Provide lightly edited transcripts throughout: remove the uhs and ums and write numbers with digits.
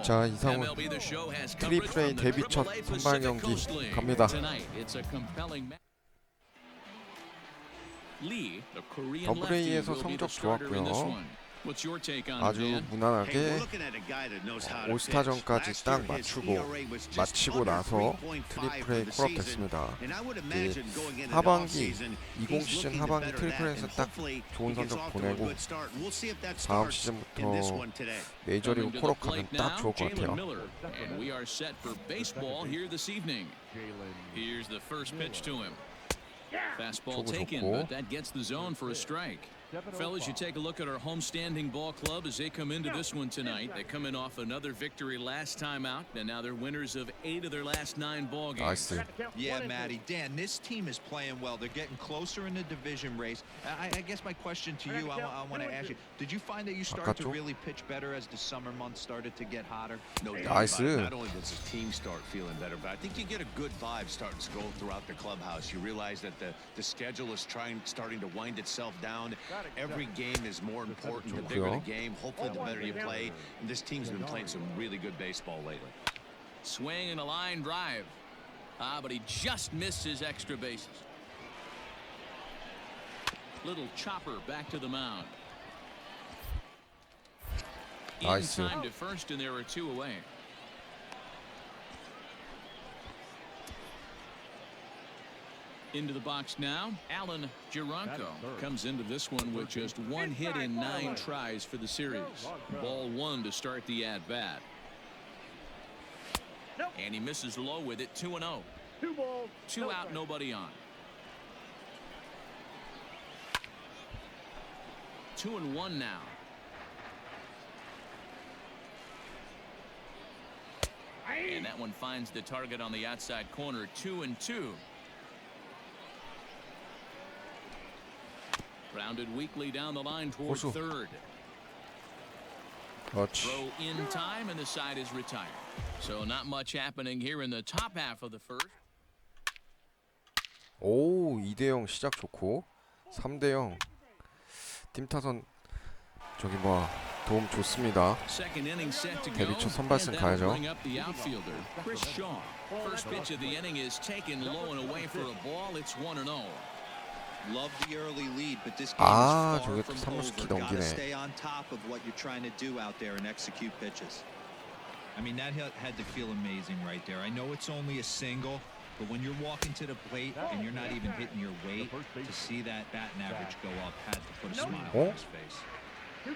자, 이상훈 트리플 A 데뷔 첫 선발 경기 갑니다. 더블 A에서 성적 좋았고요. 아주 무난하게 올스타전까지 딱 마치고 나서 트리플 A 콜업 됐습니다. 하반기 20 시즌 하반기 트리플 A에서 딱 좋은 성적 보내고 다음 시즌부터 메이저리그 콜업 가면 딱 좋을 것 같아요. Fastball taken, but that gets the zone for a strike. Fellas, you take a look at our homestanding ball club as they come into this one tonight. They come in off another victory last time out, and now they're winners of 8 of their last 9 ball games. Nice. Yeah, Matty, Dan, this team is playing well. They're getting closer in the division race. I guess my question to you, I want to ask you, did you find that you started to really pitch better as the summer months started to get hotter? No doubt. Nice. Not only does the team start feeling better, but I think you get a good vibe starting to go throughout the clubhouse. You realize that the schedule is starting to wind itself down. Every game is more important. The bigger the game, hopefully the better you play. And this team's been playing some really good baseball lately. Swing and a line drive. But he just missed his extra bases. Little chopper back to the mound. Nice. In time to first, and there are 2 away. Into the box now, Alan Gironco comes into this one with just 1 hit in 9 tries for the series. Ball 1 to start the at-bat. And he misses low with it, 2-0. 2 out, nobody on. 2-1 now. And that one finds the target on the outside corner, 2-2. Grounded weakly down the line toward third. Throw in time, and the side is retired. So not much happening here in the top half of the first. 오, 2대0 시작 좋고 3대0 팀 타선 저기 뭐 도움 좋습니다. 데뷔 첫 선발승 가야죠. First pitch of the inning is taken low and away for a ball. It's 1-0. Love the early lead, but this game is 저게 far 또 from over. 삼루수키 Gotta 넘기네. stay on top of what you're trying to do out there and execute pitches. I mean, that had to feel amazing right there. I know it's only a single, but when you're walking to the plate and you're not even hitting your weight, to see that batting average go up had to put a smile on his face.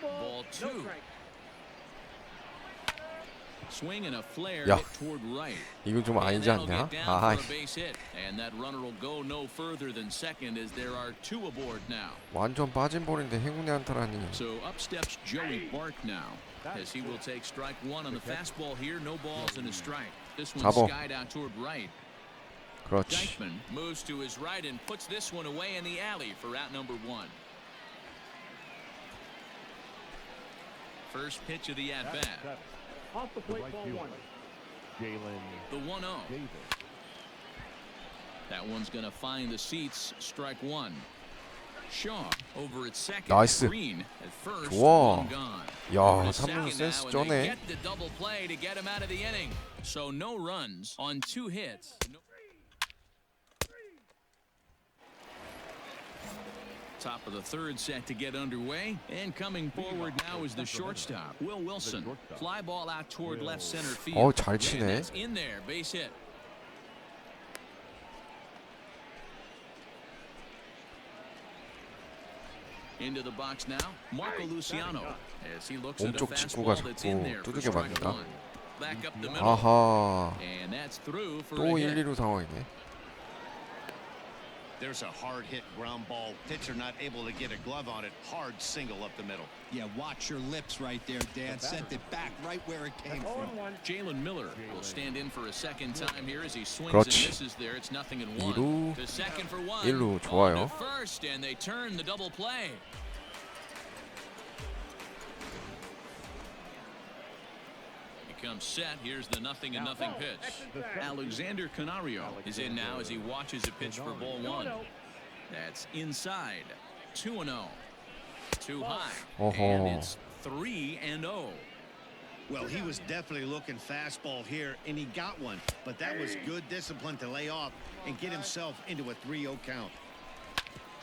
Ball 2. Swing and a flare 야, hit toward right. 이거 좀 아니지 않냐? 아, And that runner will go no further than second as there are 2 aboard now. 완전 빠진 볼인데 행운의 안타라니. So up steps Joey Bark now as he will take strike 1 on the fastball here. No balls and a strike. This one skied out toward right. 그렇지. Dykeman moves to his right and puts this one away in the alley for out number 1. First pitch of the at-bat. Off the plate, ball 1. The 1-0. That one's going to find the seats. Strike 1. Shaw over at second. 나이스. Green at first. 좋아. One gone. 야, The 3루 second 센스 now, and they 쩌네. get the double play to get him out of the inning. So no runs on 2 hits. Top of the third set to get underway, and coming forward now is the shortstop, Will Wilson. Fly ball out toward left center field. 잘 치네. And that's in there, base hit. Into the box now, Marco Luciano as he looks at a 몸쪽 직구가 fastball that's in there 자꾸 for 두들겨 strike 맞는다. 1. Back up the middle. 아하. And that's through for 또 a hit. 1-2루 상황이네. There's a hard hit ground ball. Pitcher not able to get a glove on it. Hard single up the middle. Yeah, watch your lips right there, Dan. Sent it back right where it came from. Jalen Miller will stand in for a second time here as he swings 그렇지. and misses there. It's 0-1. 2루, To second for 1. 1루 좋아요. On to first, and they turn the double play. Comes set. Here's the 0-0 pitch. Alexander Canario is in now as he watches a pitch for ball 1. That's inside. 2-0. Too high. And it's 3-0. Well, he was definitely looking fastball here, and he got one. But that was good discipline to lay off and get himself into a 3-0 count.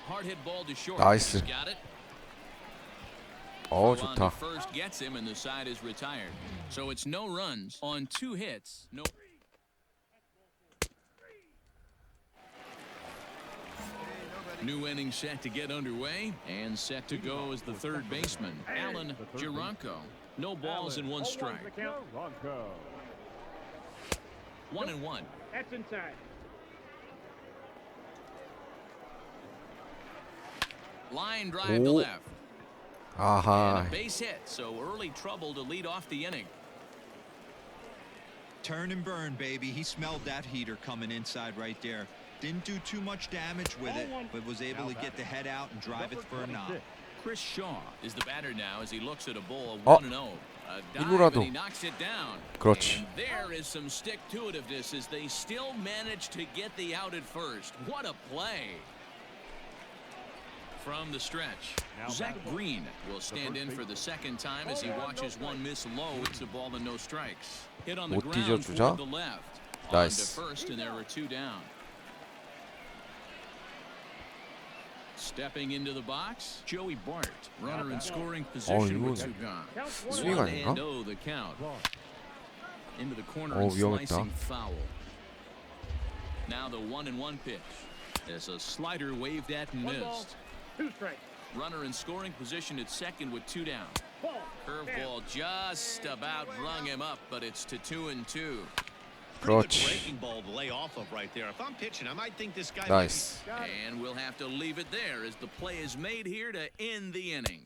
Hard hit ball to short. 나이스. He's got it. 어, Throw on 좋다. to first gets him, and the side is retired. So it's no runs on 2 hits. No. New inning set to get underway, and set to go is the third baseman, Alan Gironco. No balls and 1 strike. 1-1. That's inside. Line drive to 오. left. And 아하. a base hit, so early trouble to lead off the inning. Turn and burn, baby. He smelled that heater coming inside right there. Didn't do too much damage with it, but was able to get the head out and drive it for a knock. Chris Shaw is the batter now as he looks at a ball 어. 1-0. A dive 일루라도. and he knocks it down. 그렇지. And there is some stick-to-itiveness as they still manage to get the out at first. What a play. From the stretch, Zach Green will stand in for the second time as he watches one miss low. It's a ball and no strikes. Hit on the 못 ground 뒤져주자. toward the left. On to 나이스. first, and there are 2 down. Stepping into the box, Joey Bart, runner in scoring position with 2 gone. 스윙 아닌가? 1-0 the count. Into the corner 어, and 위험했다. slicing foul. Now the 1-1 pitch. As a slider waved at and missed. 2 strikes. Runner in scoring position at second with 2 down. Ball. Curveball just about rung him up, but it's to 2-2. Pretty good 그렇지. breaking ball to lay off of right there. If I'm pitching, I might think this guy. 나이스. And we'll have to leave it there as the play is made here to end the inning.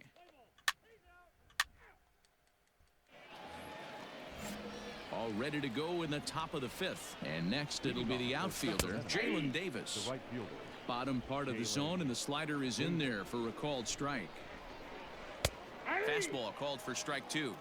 All ready to go in the top of the 5th. And next it'll be the outfielder, Jalen Davis. Bottom part of the zone, and the slider is in there for a called strike. Fastball called for strike 2.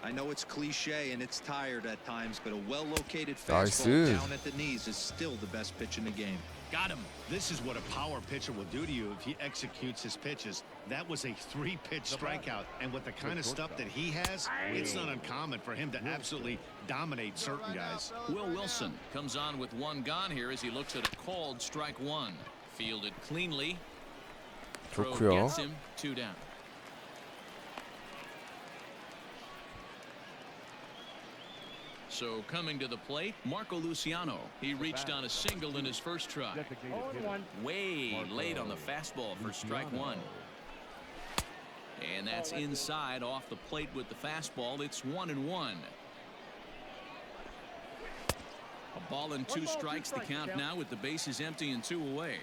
I know it's cliche and it's tired at times, but a well-located 나이스. fastball down at the knees is still the best pitch in the game. Got him. This is what a power pitcher will do to you if he executes his pitches. That was a 3-pitch strikeout, and with the kind of stuff that he has, it's not uncommon for him to absolutely dominate certain guys. Will Wilson comes on with 1 gone here as he looks at a called strike 1. Fielded cleanly. Throw 좋고요. gets him 2 down. So coming to the plate, Marco Luciano. He reached on a single in his first try. 0-1. Way late on the fastball for strike 1. And that's inside off the plate with the fastball. It's 1-1. A ball and 2 strikes the count now with the bases empty and 2 away.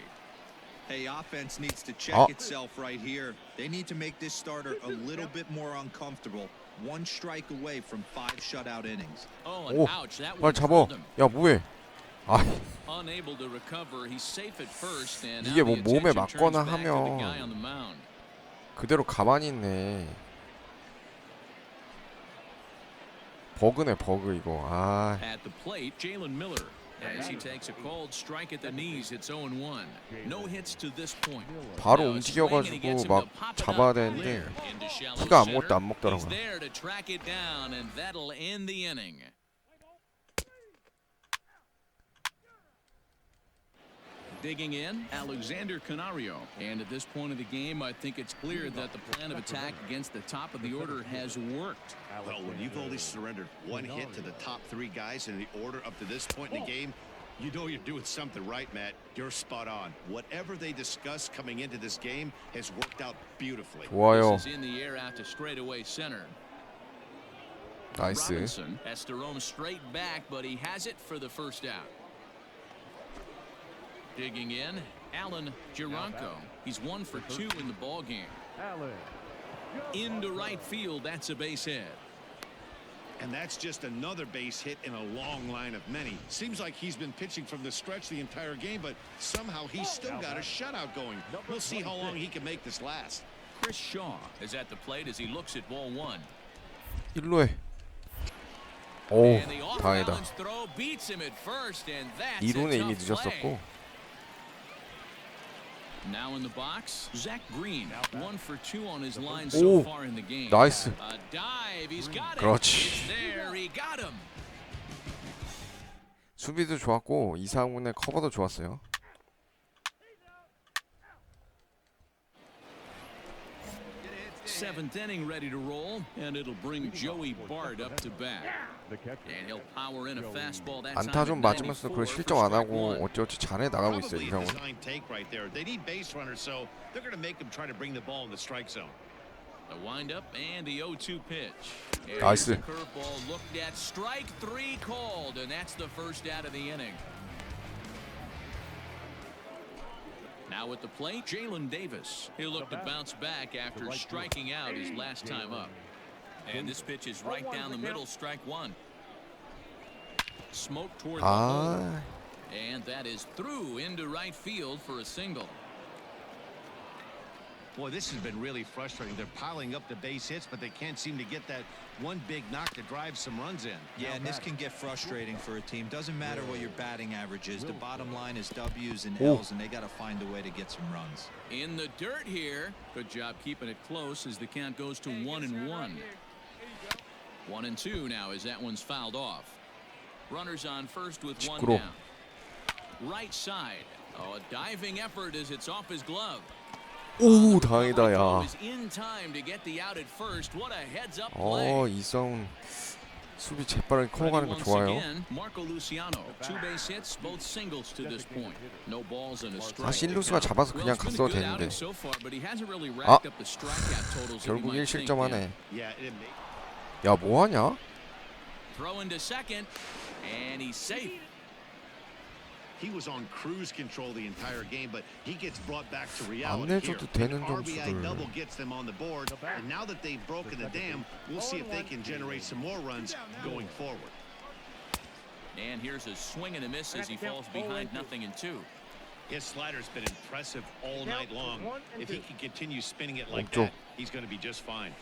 Hey, offense needs to check Oh. itself right here. They need to make this starter a little bit more uncomfortable. 1 strike away from 5 shutout innings. Oh, and 오, ouch, that 빨리 one 잡아. killed him. 야, 뭐해? 아, Unable to recover. He's safe at first, and 이게 now 뭐 the 몸에 attention turns 맞거나 back to the 하면 guy on the mound. 그대로 가만히 있네. 버그네, 버그 이거. 아, At the plate, Jalen Miller. As he takes a called strike at the knees, it's 0-1. No hits to this point. 바로 Now a swing, and he gets 움직여가지고 him 막 to pop it 잡아야 up 되는데 clear into shallow 키가 center. 아무것도 안 He's 먹더라고요. there to track it down, and that'll end the inning. Digging in, Alexander Canario. And at this point of the game, I think it's clear that the plan of attack against the top of the order has worked. Well, when you've only surrendered 1 hit to the top 3 guys in the order up to this point in the game, you know you're doing something right, Matt. You're spot on. Whatever they discussed coming into this game has worked out beautifully. 좋아요. This is in the air out to straightaway center. 나이스. Robinson has to roam straight back, but he has it for the first out. Digging in, Alan Gironco. He's 1 for 2 in the ball game. Into right field, that's a base hit. And that's just another base hit in a long line of many. Seems like he's been pitching from the stretch the entire game, but somehow he's still got a shutout going. We'll see how long he can make this last. Chris Shaw is at the plate as he looks at ball 1. 일로 해. 오, And the 다행이다. off-balance throw beats him at first, and that's a 2루는 이미 tough play. 늦었었고. Now in the box, Zach Green, 1 for 2 on his line so 오, far in the game. 나이스. A dive, he's got it. 그렇지. It's there, he got him. 수비도 좋았고 이상훈의 커버도 좋았어요. Seventh inning ready to roll, and it'll bring Joey Bart up to bat. And he'll power in a fastball that 안타 time 좀 at 맞으면서 94 그걸 for 실점 안 strike 하고 one. 어찌어찌 잘해 나가고 있어요 Probably a 이상훈. design take right there. They need base runners, so they're going to make them try to bring the ball in the strike zone. The windup and the 0-2 pitch. 나이스. Here's the curveball looked at. Strike 3 called, and that's the first out of the inning. Now at the plate, Jalen Davis. He'll look to bounce back after striking out his last time up. And this pitch is right down the middle, strike 1. Smoke toward the hole. 아, And that is through into right field for a single. Boy, this has been really frustrating. They're piling up the base hits, but they can't seem to get that one big knock to drive some runs in. Yeah, and this can get frustrating for a team. Doesn't matter what your batting average is. The bottom line is W's and L's, and they got to find a way to get some runs. In the dirt here. Good job keeping it close as the count goes to 1-1. 1-2 now as that one's fouled off. Runners on first with one 시끄러. down. Right side. Oh, a diving effort as it's off his glove. 오 다행이다 야. Was in time to get the out at first. What a heads up play. 이상훈 수비 재빠르게 커버가는 거 Once 좋아요. again, Marco Luciano, 2 base hits, both singles to this point. No balls and a strike. 사실 일루수가 잡아서 Well, 그냥 it's been a 갔어도 good 되는데 outing so far, but he hasn't really racked up the strikeout totals that you 결국 might think. 1실점하네. Yeah, it may. 야 뭐하냐? Throw into second, and he's safe. He was on cruise control the entire game, but he gets brought back to 안 reality here. 내줘도 되는 RBI 점수를. double gets them on the board, and now that they've broken the dam, we'll see if they can generate some more runs going forward. And here's a swing and a miss as he falls behind 0-2. His slider's been impressive all night long. If he can continue spinning it like 왼쪽. that, he's going to be just fine.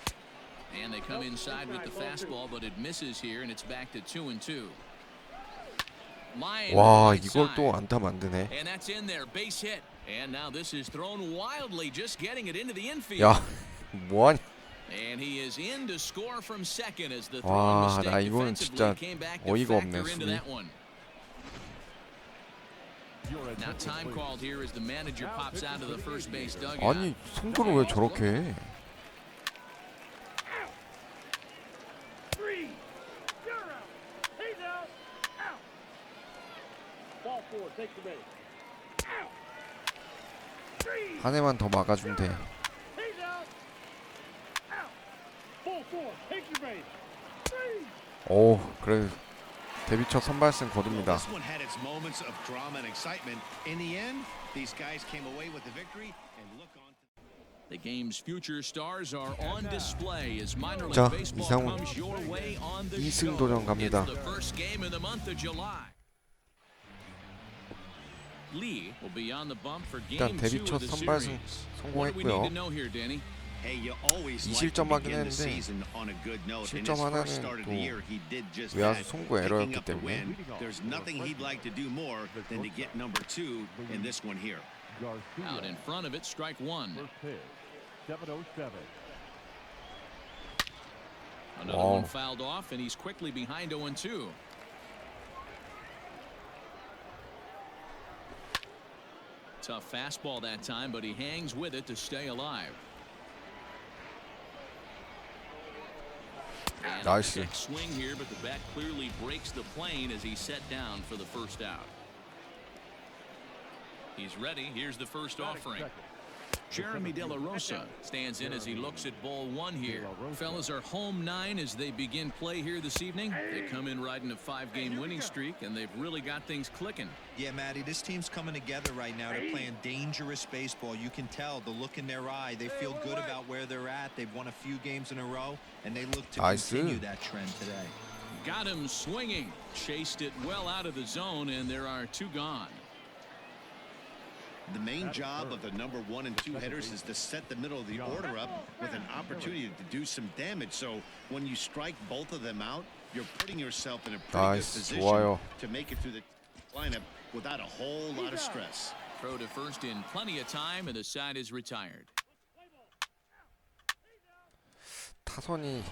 And they come inside with the fastball, but it misses here, and it's back to 2-2. Line 와 right 이걸 side. 또 안타 만드네. And that's in there, base hit. And now this is thrown wildly, just getting it into the infield. 야 뭐하냐? And he is in to score from second as the 와, throwing 나 mistake 이거는 defensively 진짜 came back to 어이가 factor 없네, into 수비. that one. Now time called here as the manager pops out of the first base dugout. 아니 송구를 왜 저렇게 해? 3-0. He's out. Out. Ball 4. Take the base. Out. 3. 한 해만 더 막아주면 돼. He's out. Out. Ball 4. Take your base. 3. 오 그래 데뷔 첫 선발승 Well, 거둡니다. this one had its moments of drama and excitement. In the end, these guys came away with the victory and look on. The game's future stars are on display as minor 자, league baseball 이상훈 comes your way on the 이승 show. 도전 갑니다. It's the first game in the month of July. Lee will be on the bump for 일단 game 데뷔 2 첫 of the 선발승 series. What do we need 성공했고요. to know here, Danny? Hey, you always 이 like to 실점하긴 begin the 했는데 season on a good note. In his 실점 first 하나는 start of 또 the year, he did just 외야수 that, 송구 picking 에러였기 up the 때문에 win. There's nothing he'd like to do more than to get number 2 in this one here. Out in front of it, strike 1. Another Wow. one fouled off, and he's quickly behind 0-2. Tough fastball that time, but he hangs with it to stay alive. And a Nice. check swing here, but the bat clearly breaks the plane as he's set down for the first out. He's ready. Here's the first offering. Jeremy De La Rosa stands in as he looks at ball 1 here. Fellas are home 9 as they begin play here this evening. They come in riding a 5-game winning streak, and they've really got things clicking. Yeah, Matty, this team's coming together right now. They're playing dangerous baseball. You can tell the look in their eye. They feel good about where they're at. They've won a few games in a row, and they look to Nice. continue that trend today. Got him swinging. Chased it well out of the zone, and there are 2 gone. The main job of the number 1 and 2 hitters is to set the middle of the order up with an opportunity to do some damage. So when you strike both of them out, you're putting yourself in a pretty Nice. good position 좋아요. to make it through the lineup without a whole lot of stress. Throw to first in plenty of time, and the side is retired. 타선이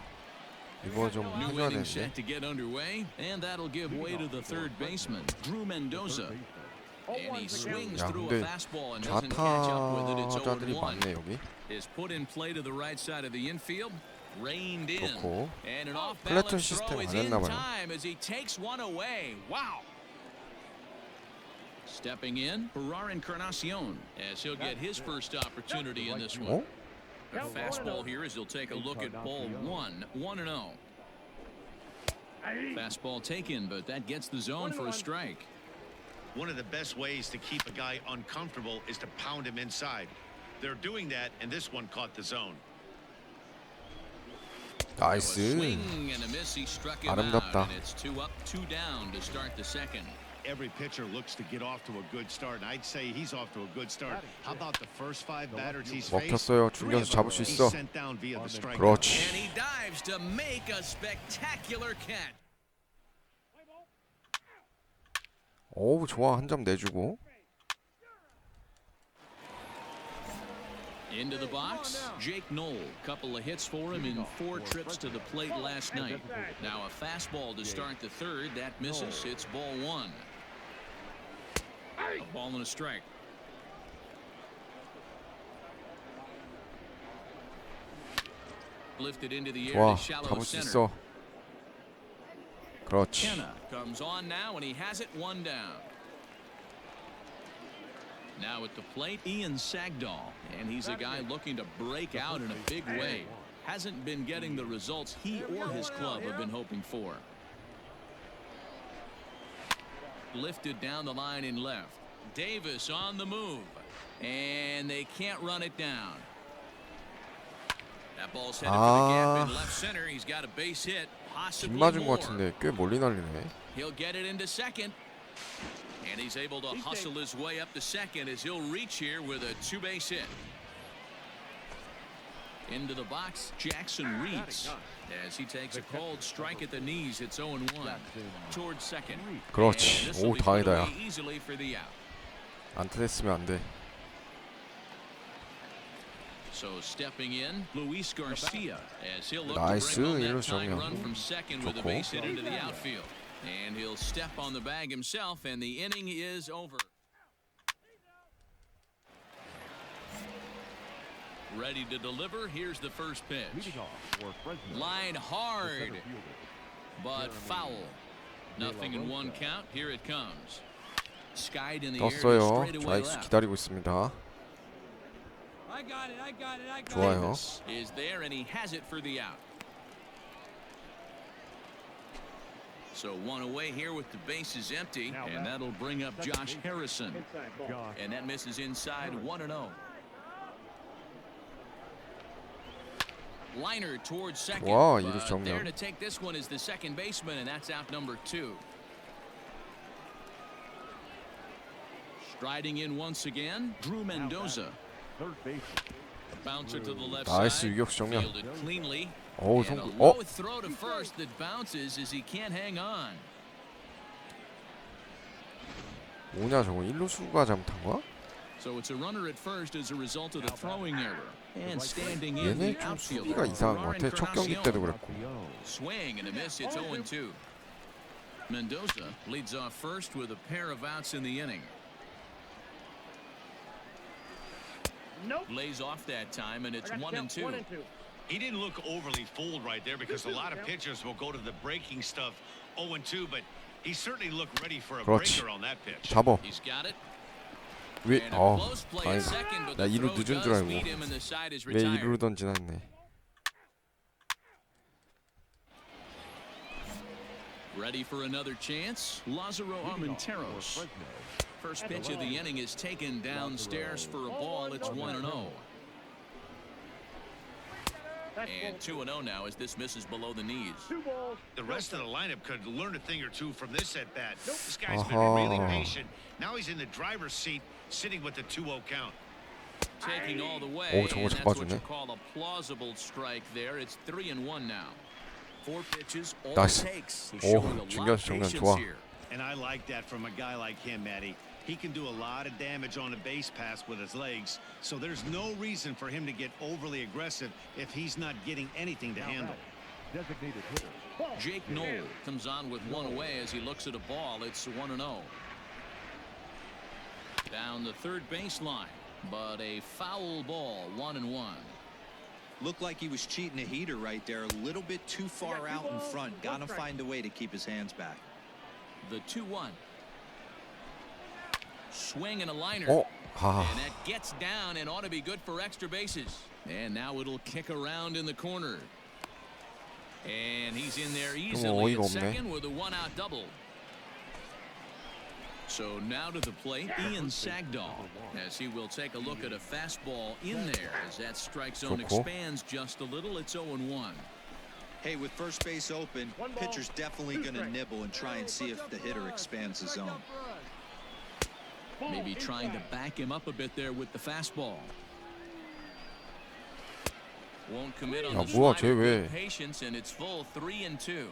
이거 좀 New 해줘야 inning 되는데. set to get underway, and that'll give way to the third baseman, Drew Mendoza. And he swings 야, through a 근데 fastball and doesn't catch up with it. It's 좌타자들이 0-1. 많네 여기. Is put in play to the right side of the infield, reined in, 좋고. and an 플래툰 off-balance 시스템 throw 안 is in 했나 봐요. time as he takes one away. Wow. Stepping in, Ferrar Encarnacion, as he'll get his first opportunity in this one. 어? A fastball here as he'll take a look at ball 1-0. Fastball taken, but that gets the zone for a strike. One of the best ways to keep a guy uncomfortable is to pound him inside. They're doing that, and this one caught the zone. A 나이스. swing and a miss. He struck him 아름답다. out, and it's 2 up, 2 down to start the second. Every pitcher looks to get off to a good start, and I'd say he's off to a good start. How about the first 5 batters he's faced? 먹혔어요. 3 중견수 of 잡을 them 수 he's 있어. sent down via the strikeout. 그렇지. And he dives to make a spectacular catch. 어우 좋아. 한 점 내주고. Into the box, Jake Knoll. Couple of hits for him in 4 trips to the plate last night. Now a fastball to start the third. That misses. It's ball 1. A ball and a strike. Lifted into the air 좋아. to shallow 잡을 수 center. 있어. 그렇지. Kenna comes on now, and he has it 1 down. Now at the plate, Ian Sagdahl, and he's a guy looking to break out in a big way. Hasn't been getting the results he or his club have been hoping for. Lifted down the line in left. Davis on the move, and they can't run it down. That ball's headed for the gap in left center. He's got a base hit, possibly 빗맞은 more. 것 같은데 꽤 멀리 날리네. He'll get it into second. And he's able to hustle his way up to second as he'll reach here with a 2-base hit. Into the box, Jackson Rtts, as he takes a cold strike at the knees. It's 0-1 towards second. 그렇지. And this will 오 be put 다행이다 야. away easily for the out. 안타됐으면 안 돼. So stepping in, Luis Garcia, as he'll look 나이스. to bring home 일루 that tying 정리하고. run from second with a 좋고. base hit into the outfield. And he'll step on the bag himself, and the inning is over. Ready to deliver. Here's the first pitch. Line hard, but foul. Nothing in 1 count. Here it comes. Skied in the air to 떴어요. straightaway 좌익수 left. 기다리고 있습니다. 좋아요. Davis is there, and he has it for the out. So 1 away here with the bases empty, and that'll bring up Josh Harrison. And that misses inside 1-0. Liner towards second. 와, 이루 But 정면. there to take this one is the second baseman, and that's out number 2. Striding in once again, Drew Mendoza. A bouncer to the left 나이스 side. 유격수 정면. Fielded cleanly. 어우 And a 송구. low throw to first that bounces as he can't hang on. 뭐냐 저거 1루수가 잘못한 거야? So it's a runner at first as a result of the throwing error. And standing in 얘네 the 좀 outfield. 수비가 이상한 것 같아. 첫 경기 때도 그랬고. Swing and a miss. It's 0-2. Mendoza leads off first with a pair of outs in the inning. Lays off that time, and it's 1-2. He didn't look overly fooled right there because a lot of pitchers will go to the breaking stuff 0-2, but he certainly looked ready for a 그렇지. breaker on that pitch. 잡어. He's got it. 왜? And a 어 close play at 다행이다. second, but 나 the 2루 throw 늦은 줄 does 알고 beat him, and the side is 왜 retired. 2루로 던지나 했네. Ready for another chance? Lázaro Armenteros. First pitch of the inning is taken downstairs for a ball. It's 1-0. And 2-0 now as this misses below the knees. The rest of the lineup could learn a thing or two from this at bat. This guy's Uh-huh. been really patient. Now he's in the driver's seat, sitting with the 2-0 count. Taking all the way, 오, 저거 and that's what you 잡아주네. call a plausible strike there. It's 3-1 now. 4 pitches, all 나이스. it takes. He's 오, showing a lot 중견수 of 정면 patience 좋아. here. And I like that from a guy like him, Matty. He can do a lot of damage on a base pass with his legs, so there's no reason for him to get overly aggressive if he's not getting anything to handle. Designated hitter. Jake Knoll comes on with one away as he looks at a ball. It's 1-0. Down the third baseline, but a foul ball, 1-1. Looked like he was cheating a heater right there. A little bit too far out in front. Got to find a way to keep his hands back. The 2-1. Swing and a liner. 어? And that gets down and ought to be good for extra bases. And now it'll kick around in the corner. And he's in there easily at second with a one-out double. So now to the plate, Ian Sagdahl, as he will take a look at a fastball in there as that strike zone expands just a little. It's 0-1. Hey, with first base open, pitcher's definitely going to nibble and try and see if the hitter expands the zone. Maybe trying to back him up a bit there with the fastball. Won't commit on the slider with patience, and it's full 3-2.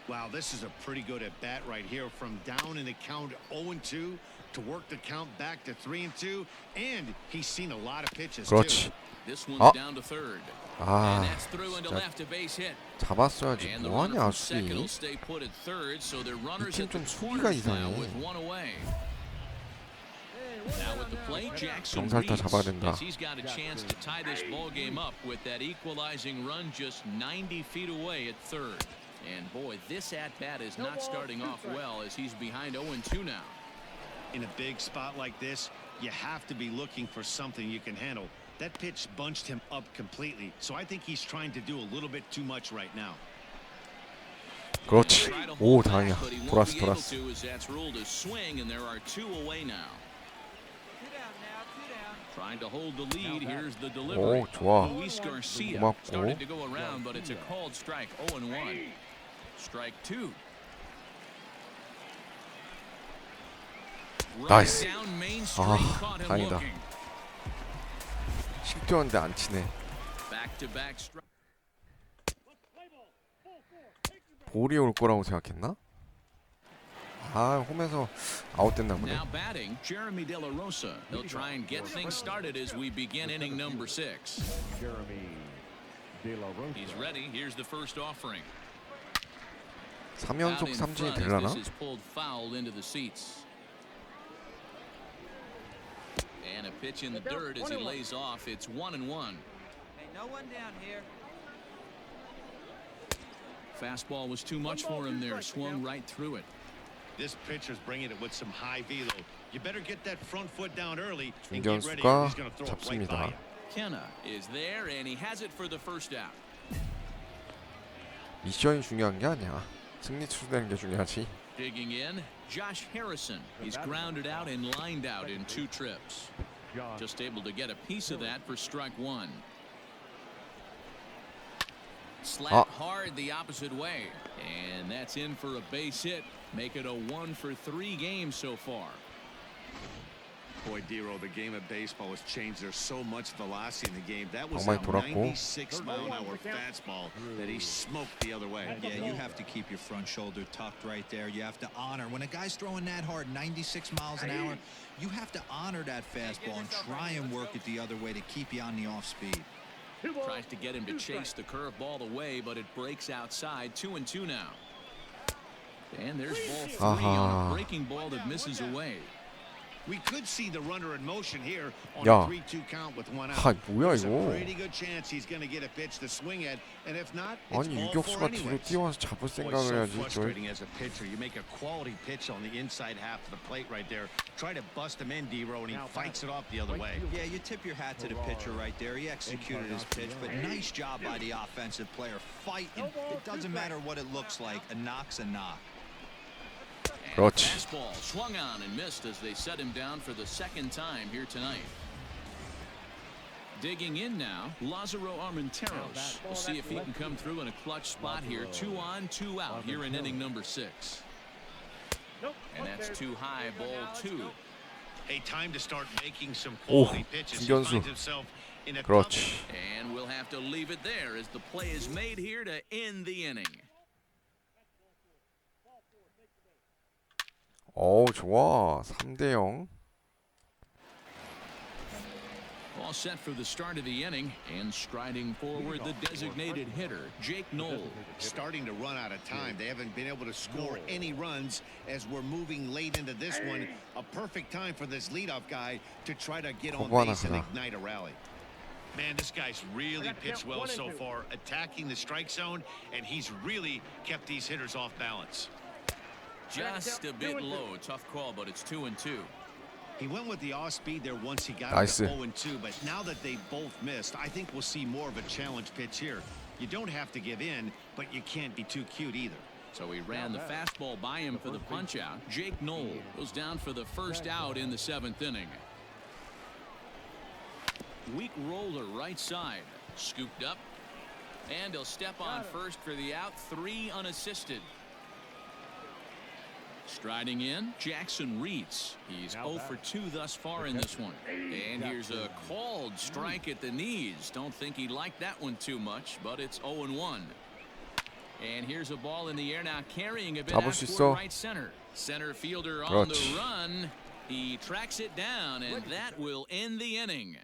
Wow, this is a pretty good at bat right here, from down in the count 0-2 to work the count back to 3-2, and he's seen a lot of pitches 그렇지. too. This one's down to third. 아, And that's through into left, a base hit. 잡았어야지. And the 뭐하냐 runner from second 수비. will stay put at third, so their runners 팀 at the 좀 수비가 corners now 이상해. with one away. Now at the plate, Jackson 정살타 잡아야 Rtts, 된다. as he's got a chance to tie this ball game up with that equalizing run just 90 feet away at third. And boy, this at-bat is not starting off well as he's behind 0-2 now. In a big spot like this, you have to be looking for something you can handle. That pitch bunched him up completely, so I think he's trying to do a little bit too much right now. 그렇지. 오, 다행이야. But he won't 돌았어, be able 돌았어. to, as that's ruled a swing, and there are two away now. Trying to hold the lead. Here's the delivery. 오, 좋아. Luis Garcia 고맙고. started to go around, but it's a called strike. 0-1. Strike two. 나이스. Down Main Street, 아, caught him 다행이다. looking. 실패했는데 안 치네. Back-to-back strike. 볼이 올 거라고 생각했나? 아, 홈에서 아웃됐나 보네. Now batting, Jeremy De La Rosa. He'll try and get things started as we begin inning number 6. Jeremy De La Rosa. He's ready. Here's the first offering. 3연속 Out in 삼진이 front as 되려나? this is pulled foul into the seats. And a pitch in the dirt as he lays off. It's 1-1. Hey, no one down here. Fastball was too much for him there. Swung right through it. This pitcher's bringing it with some high velo. You better get that front foot down early and get ready. 중견수가 He's going to throw it right by 잡습니다. you. Kenna is there, and he has it for the first out. 미션이 중요한 게 아니야. 승리 투수되는 게 중요하지. Digging in, Josh Harrison. He's grounded out and lined out in 2 trips. Just able to get a piece of that for strike one. Slap hard the opposite way. And that's in for a base hit. Make it a 1-for-3 game so far. Boy, Dero, the game of baseball has changed. There's so much velocity in the game. That was 많이 a 돌았고. 96-mile-an-hour fastball that he smoked the other way. Yeah, you have to keep your front shoulder tucked right there. You have to honor. When a guy's throwing that hard, 96 miles an hour, you have to honor that fastball and try and work it the other way to keep you on the off speed. Tries to get him to chase the curveball away, but it breaks outside. 2-2 now. And there's ball 3 on a breaking ball that misses away. We could see the runner in motion here on 야. a 3-2 count with one out. 아, 뭐야 There's a 이거. pretty good chance he's going to get a pitch to swing at, and if not, it's 아니 all for 유격수가 뒤로 anyways. 뛰어와서 잡을 Boy, 생각을 so 해야지. frustrating as a pitcher. You make a quality pitch on the inside half of the plate right there. Try to bust him in, Dero, and he fights it off the other way. Yeah, you tip your hat to the pitcher right there. He executed his pitch, but nice job by the offensive player. Fighting. It doesn't matter what it looks like. A knock's a knock. 그렇지. Fastball swung on and missed as they set him down for the second time here tonight. Digging in now, Lázaro Armenteros. We'll see if he can come through in a clutch spot here. 2 on, 2 out here in inning number 6. And that's too high, ball 2. Hey, time to start making some 오, quality pitches. He 중견수. finds himself in a 그렇지. And we'll have to leave it there as the play is made here to end the inning. 좋아. 3대0. All set for the start of the inning, and striding forward the designated hitter, Jake Knoll. Starting to run out of time. They haven't been able to score any runs as we're moving late into this one. A perfect time for this leadoff guy to try to get on base and ignite a rally. Man, this guy's really pitched well so far, attacking the strike zone, and he's really kept these hitters off balance. Just a bit low. Tough call, but it's 2-2. He went with the off speed there once he got Nice. to 0-2, but now that they both missed, I think we'll see more of a challenge pitch here. You don't have to give in, but you can't be too cute either. So he ran the fastball by him for the punch out. Jake Knoll goes down for the first out in the 7th inning. Weak roller right side. Scooped up. And he'll step on first for the out. 3 unassisted. Striding in, Jackson Rtts. He's 0 for 2 thus far in this one. And here's a called strike at the knees. Don't think he liked that one too much, but it's 0-1. And here's a ball in the air now, carrying a bit out toward right center. Center fielder on the run. He tracks it down, and that will end the inning.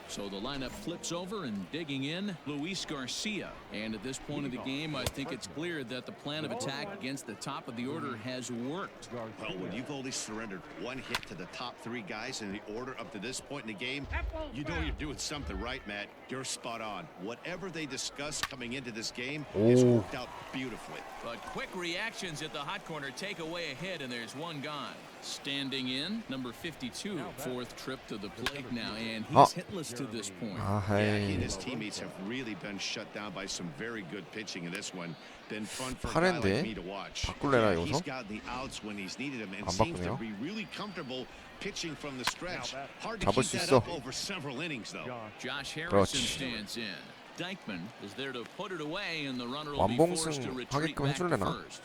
So the lineup flips over, and digging in, Luis Garcia. And at this point of the game, I think it's clear that the plan of attack against the top of the order has worked. Well, when you've only surrendered 1 hit to the top 3 guys in the order up to this point in the game, you know you're doing something right, Matt. You're spot on. Whatever they discussed coming into this game has worked out beautifully. But quick reactions at the hot corner take away a hit, and there's one gone. Standing in, number 52, 4th trip to the plate now, and he's hitless to this point. Yeah, he and his teammates have really been shut down by some very good pitching in this one. Been fun for a guy like me to watch. 바꿀래나 He's 여기서? got the outs when he's needed them and 안 seems to 바꾸네요. be really comfortable pitching from the stretch. Hard to 잡을 keep 수 that 있어. up over several innings, though. Josh Harrison 그렇지. stands in. Dykeman is there to put it away, and the runner will be forced to 완봉승 retreat 하게끔 back to 해줄래나? first.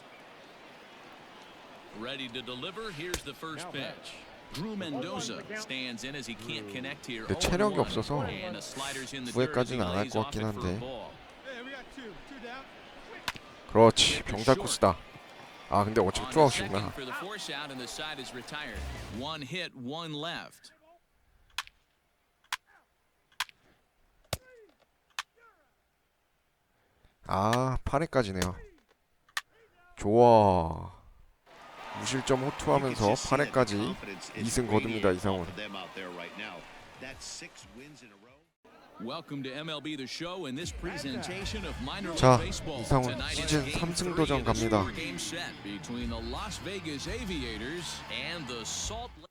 Ready to deliver. Here's the first pitch. Drew Mendoza stands in as he can't connect here. 근데 체력이 0-1. 없어서 And the sliders in the dirt as he 후회까지는 안 할 lays 것 off 같긴 it for a 한데. ball. 그렇지. 병살 코스다. 아 근데 어차피 On to 투아웃이구나. second for the force out, and the side is retired. 1 hit, 1 left. 아 8회까지네요. 좋아. 무실점 호투하면서 8회까지 2승 거둡니다. 이상훈. Welcome to MLB The Show in this presentation of minor 자, league baseball. 이상훈 Tonight 시즌 is game 3승 3 도전 of the 갑니다. four-game set between the Las Vegas Aviators and the Salt Lake.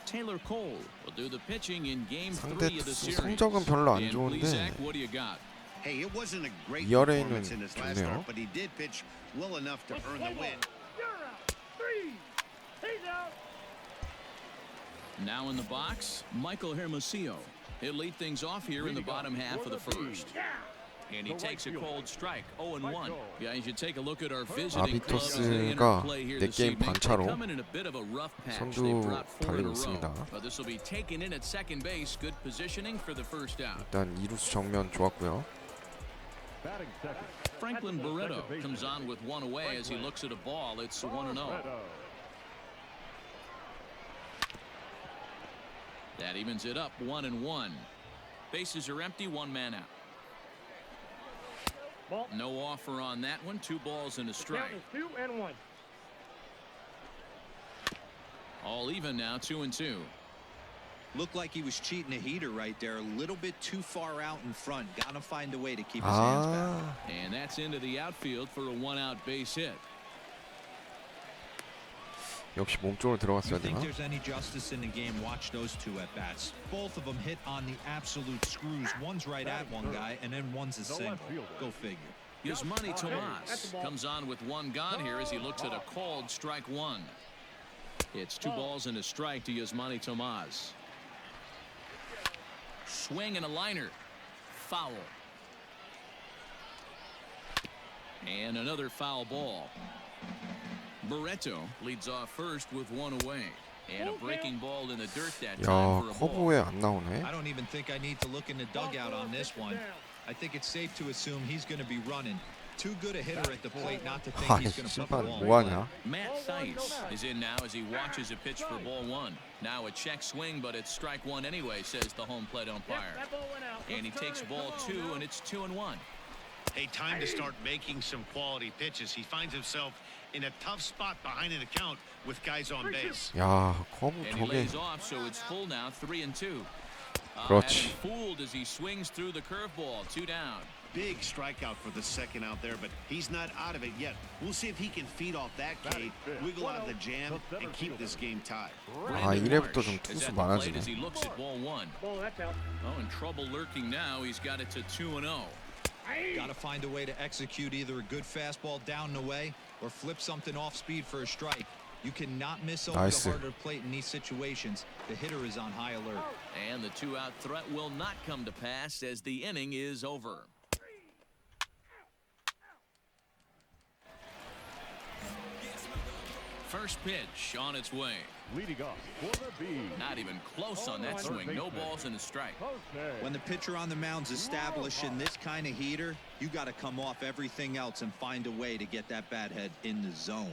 Taylor Cole will do the pitching in game 3 상대 of the 투수 series. 성적은 별로 안 And 좋은데 Plesac, what do you got? Hey, it wasn't a great ERA는 performance in his last 좋네요. start, but he did pitch well enough to earn the win. You're out. 3. He's out. Now in the box, Michael Hermosillo. He'll lead things off here in the bottom half of the first. And he takes a cold strike, 0-1. Guys, you take a look at our visiting clubs as they interplay here 내 this 게임 evening. They 반차로 come in a bit of a rough patch. 선두 They've dropped 4 in a 달리고 있습니다. row. But this will be taken in at second base. Good positioning for the first out. 일단 2루수 정면 좋았고요. Franklin Barreto comes on with 1 away as he looks at a ball. It's 1-0. That evens it up, 1-1. Bases are empty, 1 man out. No offer on that one. 2 balls and a strike. 2-1. All even now, 2-2. Looked like he was cheating a heater right there. A little bit too far out in front. Got to find a way to keep his hands back. And that's into the outfield for a 1-out base hit. 역시 몸쪽으로 들어갔어야 You think 되나? there's any justice in the game? Watch those 2 at bats. Both of them hit on the absolute screws. One's right at one guy, and then one's a single. Go figure. Yasmani Tomas comes on with 1 gone here as he looks at a called strike 1. It's 2 balls and a strike to Yasmani Tomas. Swing and a liner. Foul. And another foul ball. Barreto leads off first with 1 away. And a breaking ball in the dirt that 야 time for a ball. 커브에 안 나오네. I don't even think I need to look in the dugout on this one. I think it's safe to assume he's going to be running. Too good a hitter at the plate not to think 아, he's going to put the 심판 ball in 뭐 play. 하냐? Matt Theis is in now as he watches a pitch for ball one. Now a check swing, but it's strike one anyway, says the home plate umpire. And he takes ball two, and it's 2-1. Hey, time to start making some quality pitches. He finds himself in a tough spot behind an account with guys on base. 야, 커브 And he 저게 lays off, so it's full now, 3-2. 그렇지. And fooled as he swings through the curveball, 2 down. Big strikeout for the second out there, but he's not out of it yet. We'll see if he can feed off that K, wiggle out of the jam, and keep this game tied. 아, 이래부터 좀 Is 투수 at the plate 많아지네. as he looks at ball one. Ball, that's out. Oh, in trouble lurking now. He's got it to 2-0. Got to find a way to execute either a good fastball down and away or flip something off speed for a strike. You cannot miss over Nice. the harder plate in these situations. The hitter is on high alert. And the 2-out threat will not come to pass as the inning is over. First pitch on its way. Leading off for the B. Not even close on that swing. No balls and a strike. When the pitcher on the mound's establishing this kind of heater, you got to come off everything else and find a way to get that bat head in the zone.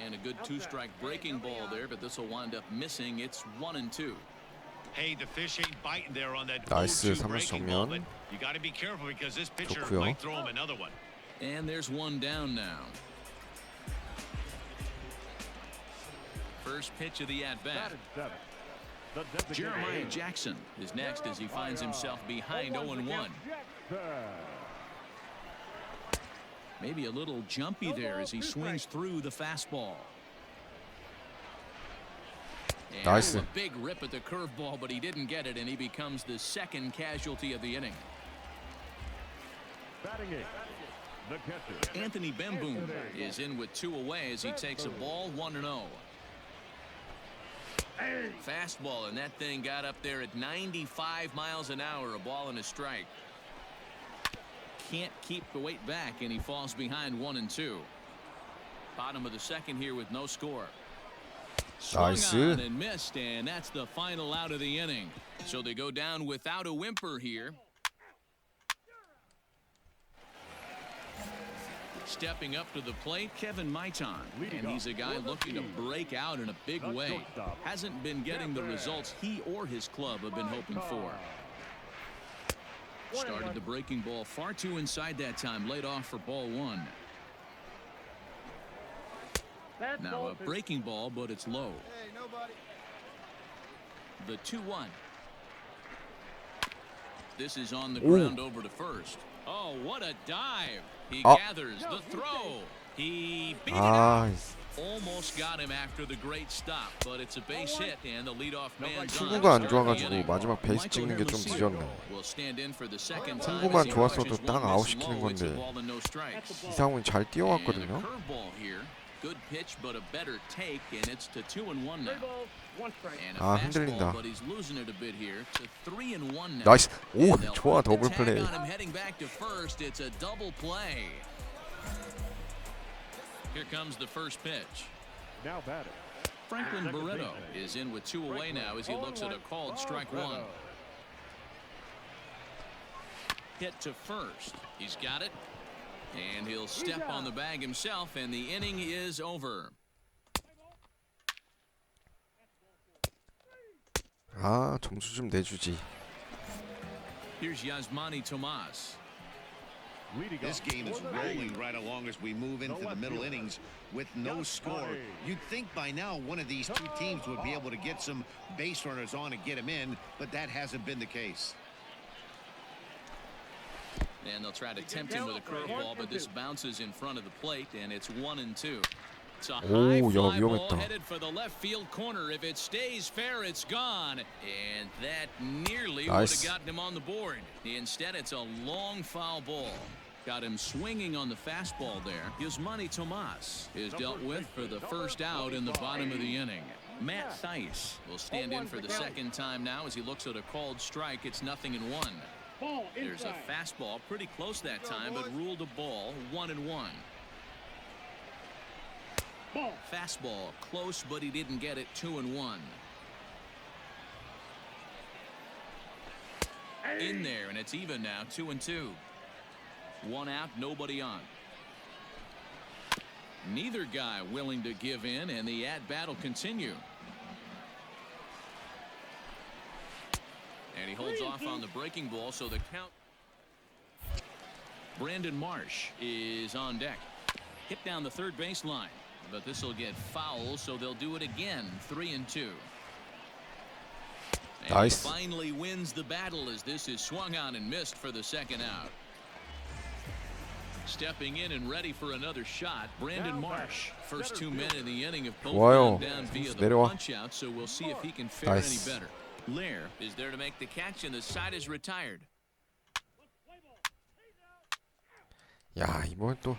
And a good 2-strike breaking ball there, but this will wind up missing. It's 1-2. Hey, the fish ain't biting there on that 나이스, 0-2 삼루수 breaking ball, but 정면. you got to be careful because this pitcher 좋고요. might throw him another one. And there's one down now. First pitch of the at-bat. Jeremiah Jackson is next as he finds himself behind 0-1. Maybe a little jumpy there as he swings through the fastball. And Nice. a big rip at the curveball, but he didn't get it, and he becomes the second casualty of the inning. Batting it. The catcher. Anthony Bemboom is in with 2 away as he takes a ball 1-0. Fastball, and that thing got up there at 95 miles an hour, a ball and a strike. Can't keep the weight back, and he falls behind 1-2. Bottom of the second here with no score. Swung Nice. on and missed, and that's the final out of the inning. So they go down without a whimper here. Stepping up to the plate, Kevin Maitan, and he's a guy looking to break out in a big way. Hasn't been getting the results he or his club have been hoping for. Started the breaking ball far too inside that time, laid off for ball one. Now a breaking ball, but it's low. The 2-1. This is on the ground over to first. Oh, what a dive. He gathers the throw. He beat it out. Almost got him after the great stop, but it's a base hit, and the leadoff man's on. 투구가 안 좋아가지고 마지막 베이스 찍는 게 좀 늦었네. Will stand in for the second time 투구만 as he 좋았어도 watches 딱 one 아웃 miss 시키는 low. It's a 건데 ball and no strikes. 이상훈이 잘 And a 뛰어왔거든요. curveball here. Good pitch, but a better take, and it's to 2-1 now. And a 아, fastball, 흔들린다. but he's losing it a bit here to 3-1 now. 나이스. 오, And they'll 좋아. put the 더블 tag 플레이. on him heading back to first. It's a double play. Here comes the first pitch. Now batting. Franklin Barreto is in with 2 away now as he looks at a called strike one. Hit to first. He's got it. And he'll step on the bag himself, and the inning is over. 아, 점수 좀 내주지. Here's Yasmani Tomas. This game is rolling right along as we move into the middle innings with no score. You'd think by now one of these two teams would be able to get some base runners on and get them in, but that hasn't been the case. And they'll try to tempt him with a curveball, but this bounces in front of the plate, and it's 1-2. It's a high 오, 야, fly ball 위험했다. headed for the left field corner. If it stays fair, it's gone. And that nearly would Nice. have gotten him on the board. Instead, it's a long foul ball. Got him swinging on the fastball there. Yasmani Tomas is dealt with for the first out in the bottom of the inning. Matt Theis will stand in for the second time now as he looks at a called strike. It's 0-1. There's a fastball pretty close that time, but ruled a ball 1-1. Fastball close, but he didn't get it. 2-1. In there, and it's even now, 2-2. One out, nobody on. Neither guy willing to give in, and the at-bat will continue. And he holds off on the breaking ball, so the count. Brandon Marsh is on deck. Hit down the third baseline, but this will get foul, so they'll do it again. 3-2. And Nice. he finally wins the battle as this is swung on and missed for the second out. Stepping in and ready for another shot, Brandon Marsh. First two men in the inning have both 좋아요. gone down via the 내려와. punch out, so we'll see if he can fare Nice. any better. Lair is there to make the catch, and the side is retired. 야, 이번엔 또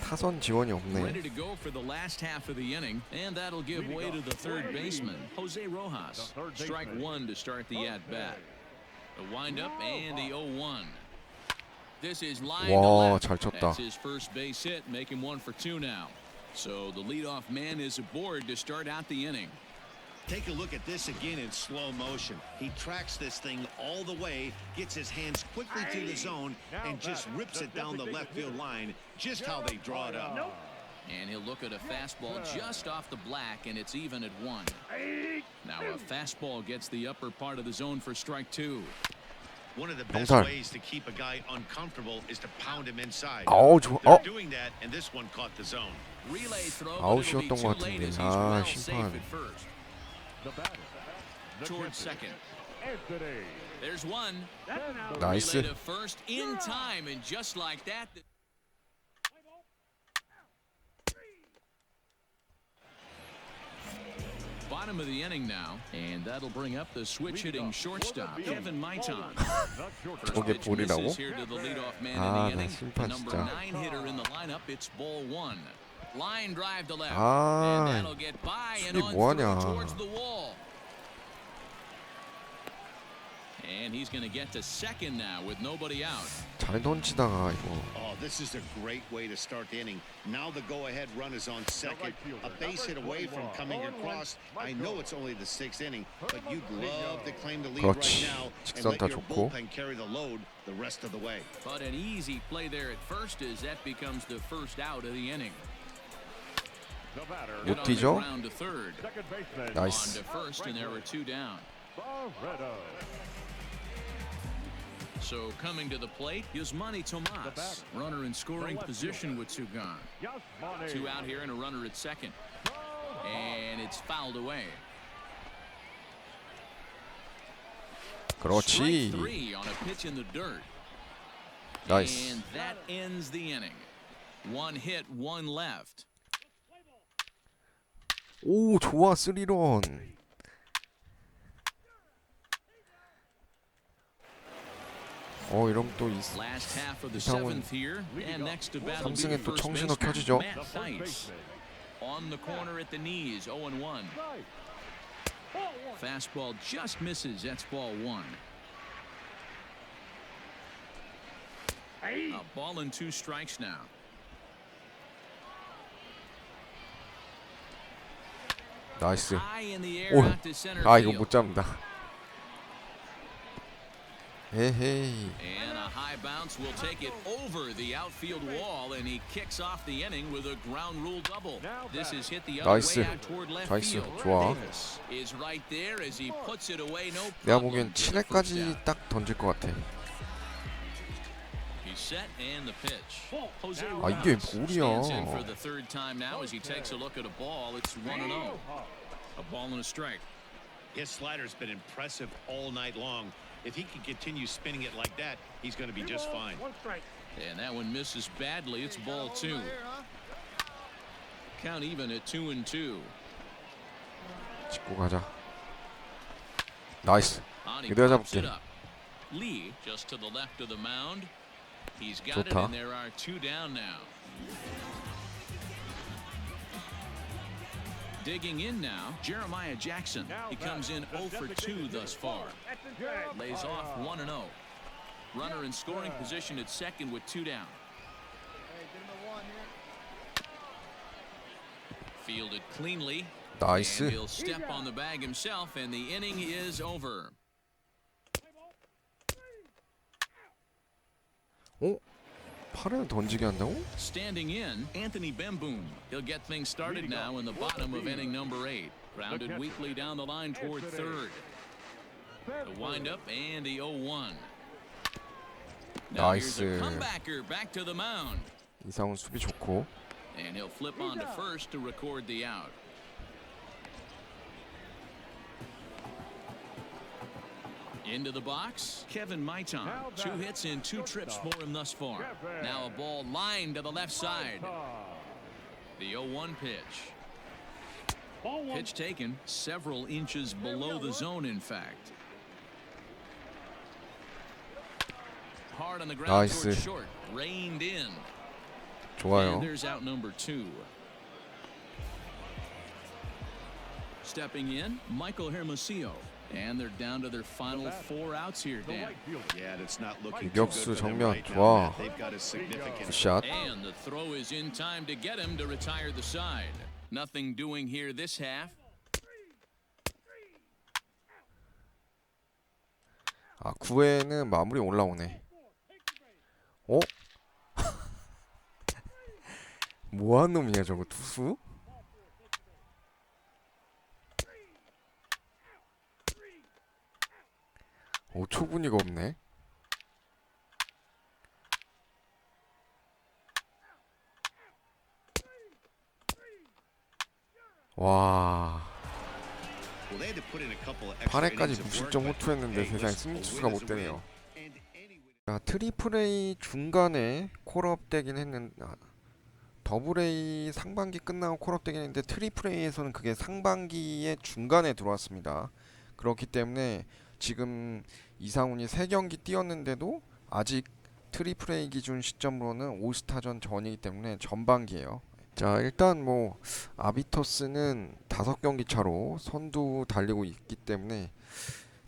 타선 지원이 Ready 없네. to go for the last half of the inning, and that'll give way to the third baseman, Jose Rojas. Strike one to start the at-bat. The windup and the 0-1. This is line to 와, left. 잘 쳤다. That's his first base hit, making 1 for 2 now. So the leadoff man is aboard to start out the inning. Take a look at this again in slow motion. He tracks this thing all the way, gets his hands quickly to the zone, and just rips it down the left field line, just how they draw it up. And he'll look at a fastball just off the black, and it's even at 1. Now a fastball gets the upper part of the zone for strike 2. One of the best 병살. ways to keep a guy uncomfortable is to pound him inside. 아우, 좋아. They're doing that, and this one caught the zone. Relay throw, but 아웃이었던 it'll be 것 too late 같은데. as he's 아, well safe 심판. at first. Towards second. Anthony. There's one. 나이스. Relay to first in time, and just like that. Bottom of the inning now, and that'll bring up the switch-hitting shortstop, Kevin Maitan. First 저게 pitch 볼이라고? misses here to the leadoff man 아, in the 나 inning. 심판 The number 진짜. 9 hitter in the lineup. It's ball 1. Line drive to left, 아, and that'll get by and 수비 on 뭐하냐. through towards the wall. And he's going to get to second now with nobody out. 잘 던지다가 이거. Oh, this is a great way to start the inning. Now the go-ahead run is on second. A base hit away from coming across. I know it's only the 6th inning, but you'd love to claim the lead 그렇지. right now and 직선 let 타 your 좋고. bullpen carry the load the rest of the way. But an easy play there at first as that becomes the first out of the inning. The batter. Hit on the 뛰죠? ground to third. Second baseman. On 나이스. to first, and there are 2 down. Barreto. So coming to the plate, Yasmani Tomas. Runner in scoring position with 2 gone. Yasmani. 2 out here and a runner at second. And it's fouled away. 그렇지. Strike 3 on a pitch in the dirt. 나이스. And that ends the inning. 1 hit, 1 left. 오, 좋아. 3런. 이러면 또 Last half of the 이상훈 7th here, and next to bat will be 삼승에 또 first 청신호 baseman 켜지죠. Matt Theis. On the corner at the knees, 0-1. Fastball just misses. That's ball 1. A ball and 2 strikes now. 나이스. High in the air 오, out to center 아, 이거 field. 못 잡는다. 에헤이. And a high bounce will take it over the outfield wall, and he kicks off the inning with a ground rule double. This is hit the other 나이스. way out toward left 나이스. field. 좋아. Davis is right there as he puts it away. No 내가 problem. 보기엔 to the first 7회까지 out. 딱 던질 것 같아. He's set and the pitch. Jose 아, 이게 Ramos 볼이야. stands in for the 3rd time now as he takes a look at a ball. It's 1-0. A ball and a strike. His slider's been impressive all night long. If he can continue spinning it like that, he's going to be just fine. One strike. And that one misses badly. It's ball 2. Count even at 2-2. 짚고 가자. 나이스. On, he 이거 내가 pops it 잡을게. up. Lee just to the left of the mound. He's got it, 좋다. and there are 2 down now. Digging in now, Jeremiah Jackson. He comes in 0 for 2 thus far. Lays off 1-0. Runner in scoring position at second with 2 down. Fielded cleanly. 나이스. And he'll step on the bag himself, and the inning is over. 어? 팔을 던지게 한다고? Standing in, Anthony Bemboom. He'll get things started now in the bottom of inning number 8. Grounded weakly down the line toward third. The windup and the 0-1. Now here's a 나이스. comebacker back to the mound. 이상훈 수비 좋고. And he'll flip on to first to record the out. Into the box, Kevin Maitan. 2 hits in 2 trips for him thus far. Now a ball lined to the left side. The 0-1 pitch. Pitch taken several inches below the zone, in fact. Hard on the ground 나이스. towards short. Reined in. 좋아요. And there's out number 2. Stepping in, Michael Hermosillo. And they're down to their final 4 outs here, Dan. Yeah, it's not looking too good 유격수 for them 정면 right now, 좋아. Matt. They've got a significant 굿샷. And the throw is in time to get him to retire the side. Nothing doing here this half. 아 9회는 마무리 올라오네. 어? 뭐하는 놈이야 저거 투수? 초분이가 없네. 와. 8회까지 무실점 호투했는데 세상에 승리 투수가 못 되네요. 자, 트리플 A 중간에 콜업 되긴 했는데 더블 A 상반기 끝나고 콜업 되긴 했는데 트리플 A에서는 그게 상반기의 중간에 들어왔습니다. 그렇기 때문에 지금 이상훈이 3경기 뛰었는데도 아직 트리플 A 기준 시점으로는 올스타전 전이기 때문에 전반기예요. 자, 일단 뭐 아비터스는 5경기 차로 선두 달리고 있기 때문에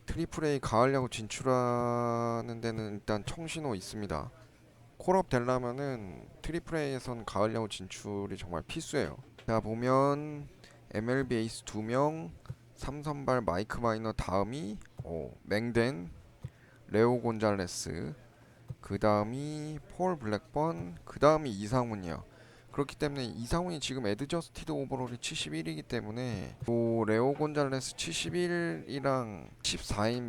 트리플 A 가을 야구 진출하는 데는 일단 청신호 있습니다. 콜업 되려면은 트리플 A에선 가을 야구 진출이 정말 필수예요. 자, 보면 MLB 에이스 2명, 3선발 마이크 마이너 다음이 맹덴, 레오 곤잘레스, 그 다음이 폴 블랙번, 그 다음이 이상훈이요. 그렇기 때문에 이상훈이 지금 애드저스티드 오버롤이 71이기 때문에 또 레오 곤잘레스 71이랑 14인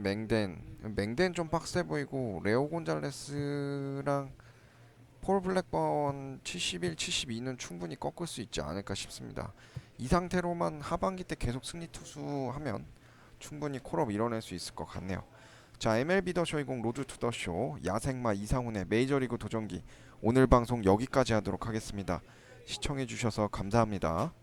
맹덴 좀 빡세 보이고 레오 곤잘레스랑 폴 블랙번 71, 72는 충분히 꺾을 수 있지 않을까 싶습니다. 이 상태로만 하반기 때 계속 승리 투수하면 충분히 콜업 이뤄낼 수 있을 것 같네요. 자, MLB 더 쇼20 로드 투 더 쇼 야생마 이상훈의 메이저리그 도전기 오늘 방송 여기까지 하도록 하겠습니다. 시청해주셔서 감사합니다.